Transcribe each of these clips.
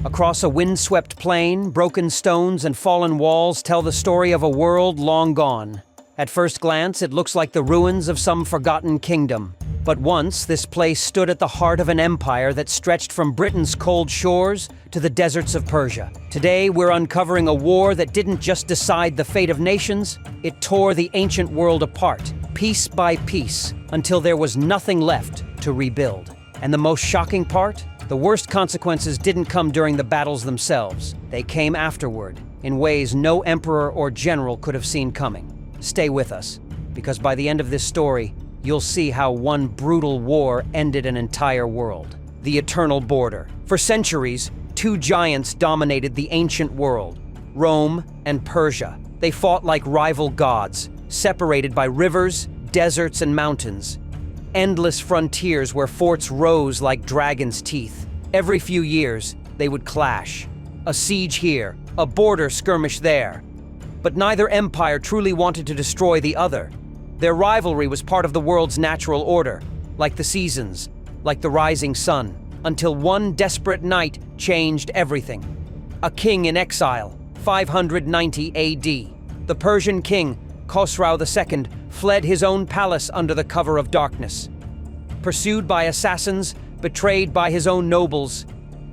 Across a windswept plain, broken stones and fallen walls tell the story of a world long gone. At first glance, it looks like the ruins of some forgotten kingdom. But once, this place stood at the heart of an empire that stretched from Britain's cold shores to the deserts of Persia. Today, we're uncovering a war that didn't just decide the fate of nations, it tore the ancient world apart, piece by piece, until there was nothing left to rebuild. And the most shocking part? The worst consequences didn't come during the battles themselves. They came afterward, in ways no emperor or general could have seen coming. Stay with us, because by the end of this story, you'll see how one brutal war ended an entire world. The eternal border. For centuries, two giants dominated the ancient world, Rome and Persia. They fought like rival gods, separated by rivers, deserts, and mountains. Endless frontiers where forts rose like dragons' teeth. Every few years, they would clash. A siege here, a border skirmish there. But neither empire truly wanted to destroy the other. Their rivalry was part of the world's natural order, like the seasons, like the rising sun, until one desperate night changed everything. A king in exile, 590 AD. The Persian king, Khosrow II, fled his own palace under the cover of darkness. Pursued by assassins, betrayed by his own nobles,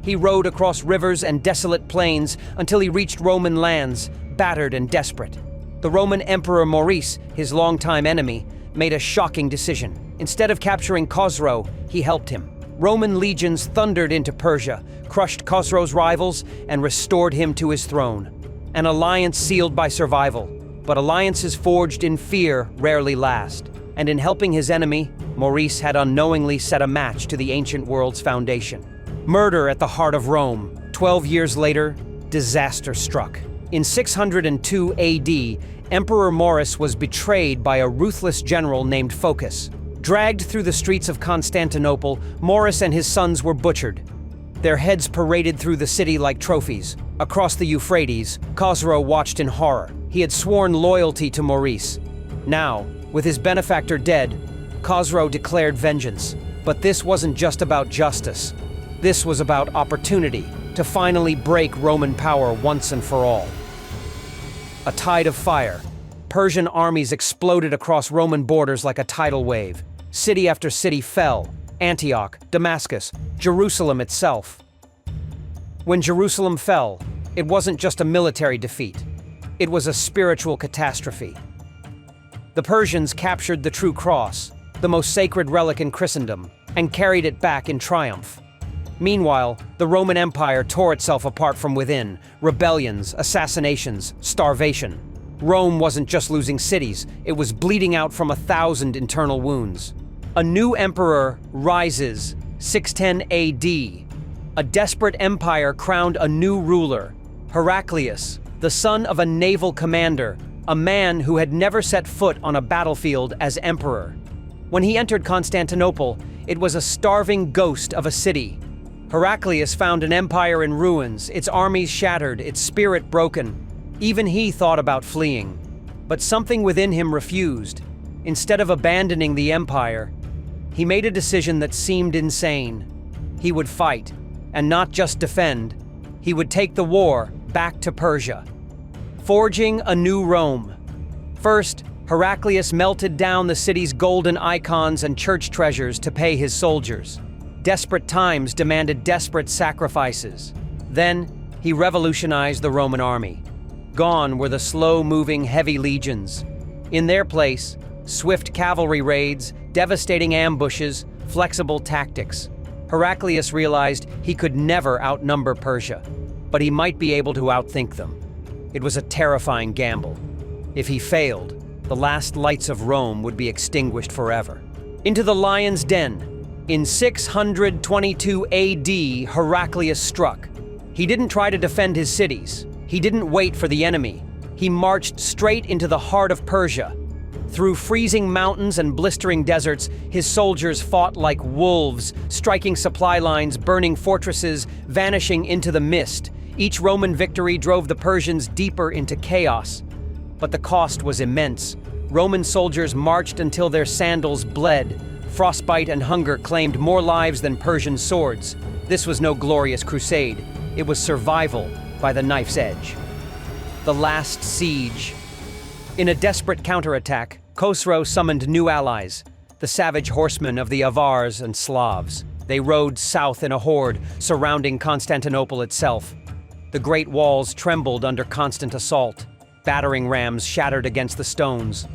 he rode across rivers and desolate plains until he reached Roman lands, battered and desperate. The Roman Emperor Maurice, his longtime enemy, made a shocking decision. Instead of capturing Khosrow, he helped him. Roman legions thundered into Persia, crushed Khosrow's rivals, and restored him to his throne. An alliance sealed by survival. But alliances forged in fear rarely last. And in helping his enemy, Maurice had unknowingly set a match to the ancient world's foundation. Murder at the heart of Rome. 12 years later, disaster struck. In 602 AD, Emperor Maurice was betrayed by a ruthless general named Phocas. Dragged through the streets of Constantinople, Maurice and his sons were butchered. Their heads paraded through the city like trophies. Across the Euphrates, Khosrow watched in horror. He had sworn loyalty to Maurice. Now, with his benefactor dead, Khosrow declared vengeance. But this wasn't just about justice. This was about opportunity to finally break Roman power once and for all. A tide of fire. Persian armies exploded across Roman borders like a tidal wave. City after city fell. Antioch, Damascus, Jerusalem itself. When Jerusalem fell, it wasn't just a military defeat. It was a spiritual catastrophe. The Persians captured the true cross, the most sacred relic in Christendom, and carried it back in triumph. Meanwhile, the Roman Empire tore itself apart from within. Rebellions, assassinations, starvation. Rome wasn't just losing cities, it was bleeding out from 1,000 internal wounds. A new emperor rises, 610 AD. A desperate empire crowned a new ruler, Heraclius, the son of a naval commander, a man who had never set foot on a battlefield as emperor. When he entered Constantinople, it was a starving ghost of a city. Heraclius found an empire in ruins, its armies shattered, its spirit broken. Even he thought about fleeing. But something within him refused. Instead of abandoning the empire, he made a decision that seemed insane. He would fight, and not just defend. He would take the war back to Persia, forging a new Rome. First, Heraclius melted down the city's golden icons and church treasures to pay his soldiers. Desperate times demanded desperate sacrifices. Then, he revolutionized the Roman army. Gone were the slow-moving heavy legions. In their place, swift cavalry raids, devastating ambushes, flexible tactics. Heraclius realized he could never outnumber Persia, but he might be able to outthink them. It was a terrifying gamble. If he failed, the last lights of Rome would be extinguished forever. Into the lion's den. In 622 AD, Heraclius struck. He didn't try to defend his cities. He didn't wait for the enemy. He marched straight into the heart of Persia. Through freezing mountains and blistering deserts, his soldiers fought like wolves, striking supply lines, burning fortresses, vanishing into the mist. Each Roman victory drove the Persians deeper into chaos. But the cost was immense. Roman soldiers marched until their sandals bled. Frostbite and hunger claimed more lives than Persian swords. This was no glorious crusade. It was survival by the knife's edge. The last siege. In a desperate counterattack, Khosrow summoned new allies, the savage horsemen of the Avars and Slavs. They rode south in a horde, surrounding Constantinople itself. The great walls trembled under constant assault. Battering rams shattered against the stones.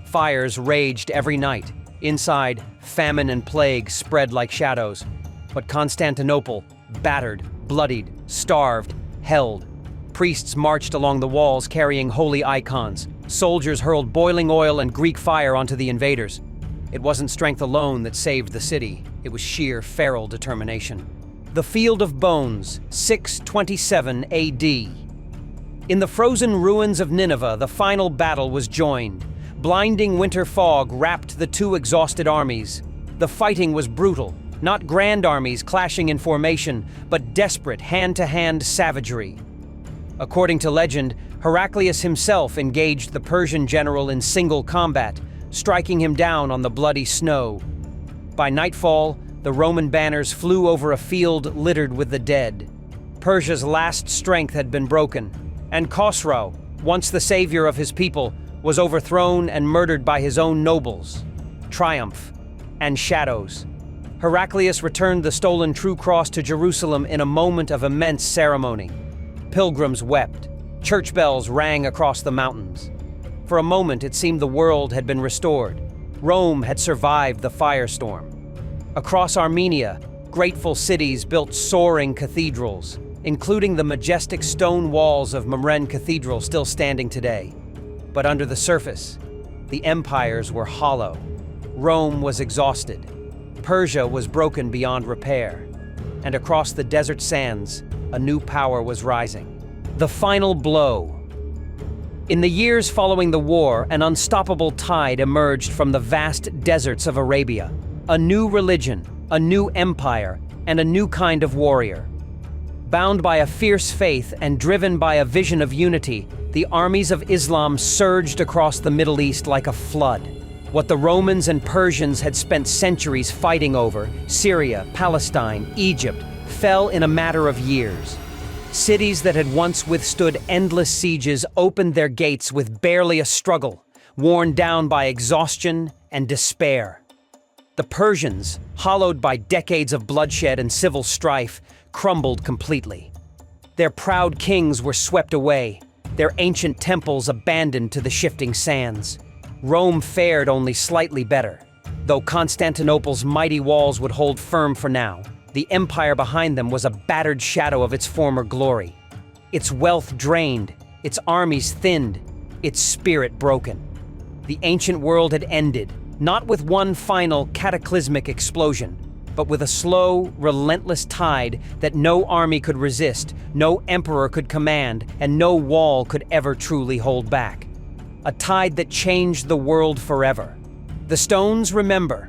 Fires raged every night. Inside, famine and plague spread like shadows. But Constantinople, battered, bloodied, starved, held. Priests marched along the walls carrying holy icons. Soldiers hurled boiling oil and Greek fire onto the invaders. It wasn't strength alone that saved the city. It was sheer feral determination. The Field of Bones, 627 AD. In the frozen ruins of Nineveh, the final battle was joined. Blinding winter fog wrapped the two exhausted armies. The fighting was brutal, not grand armies clashing in formation, but desperate hand-to-hand savagery. According to legend, Heraclius himself engaged the Persian general in single combat, striking him down on the bloody snow. By nightfall, the Roman banners flew over a field littered with the dead. Persia's last strength had been broken, and Khosrow, once the savior of his people, was overthrown and murdered by his own nobles. Triumph and shadows. Heraclius returned the stolen True Cross to Jerusalem in a moment of immense ceremony. Pilgrims wept. Church bells rang across the mountains. For a moment, it seemed the world had been restored. Rome had survived the firestorm. Across Armenia, grateful cities built soaring cathedrals, including the majestic stone walls of Memren Cathedral still standing today. But under the surface, the empires were hollow. Rome was exhausted. Persia was broken beyond repair. And across the desert sands, a new power was rising. The final blow. In the years following the war, an unstoppable tide emerged from the vast deserts of Arabia. A new religion, a new empire, and a new kind of warrior. Bound by a fierce faith and driven by a vision of unity, the armies of Islam surged across the Middle East like a flood. What the Romans and Persians had spent centuries fighting over, Syria, Palestine, Egypt, fell in a matter of years. Cities that had once withstood endless sieges opened their gates with barely a struggle, worn down by exhaustion and despair. The Persians, hollowed by decades of bloodshed and civil strife, crumbled completely. Their proud kings were swept away, their ancient temples abandoned to the shifting sands. Rome fared only slightly better. Though Constantinople's mighty walls would hold firm for now, the empire behind them was a battered shadow of its former glory. Its wealth drained, its armies thinned, its spirit broken. The ancient world had ended, not with one final cataclysmic explosion, but with a slow, relentless tide that no army could resist, no emperor could command, and no wall could ever truly hold back. A tide that changed the world forever. The stones remember.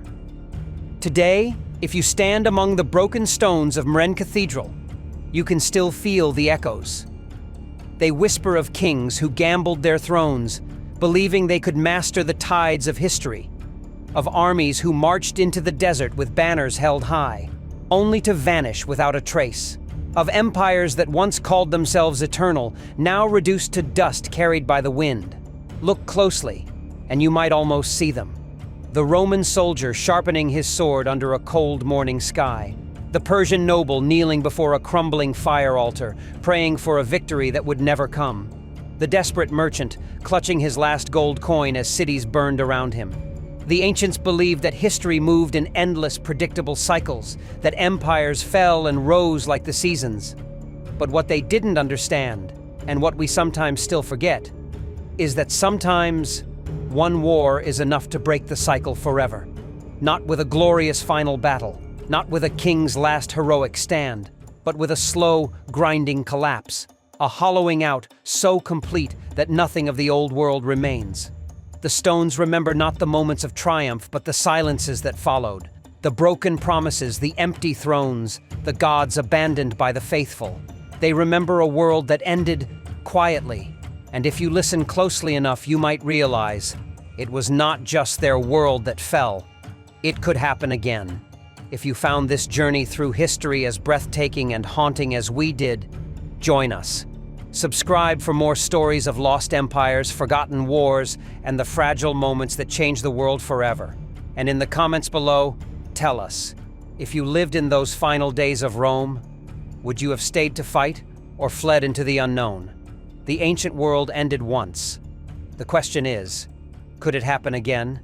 Today, if you stand among the broken stones of Memren Cathedral, you can still feel the echoes. They whisper of kings who gambled their thrones, believing they could master the tides of history, of armies who marched into the desert with banners held high, only to vanish without a trace, of empires that once called themselves eternal, now reduced to dust carried by the wind. Look closely, and you might almost see them. The Roman soldier sharpening his sword under a cold morning sky. The Persian noble kneeling before a crumbling fire altar, praying for a victory that would never come. The desperate merchant clutching his last gold coin as cities burned around him. The ancients believed that history moved in endless, predictable cycles, that empires fell and rose like the seasons. But what they didn't understand, and what we sometimes still forget, is that sometimes one war is enough to break the cycle forever. Not with a glorious final battle, not with a king's last heroic stand, but with a slow, grinding collapse, a hollowing out so complete that nothing of the old world remains. The stones remember not the moments of triumph, but the silences that followed, the broken promises, the empty thrones, the gods abandoned by the faithful. They remember a world that ended quietly, and if you listen closely enough, you might realize it was not just their world that fell. It could happen again. If you found this journey through history as breathtaking and haunting as we did, join us. Subscribe for more stories of lost empires, forgotten wars, and the fragile moments that change the world forever. And in the comments below, tell us, if you lived in those final days of Rome, would you have stayed to fight or fled into the unknown? The ancient world ended once. The question is, could it happen again?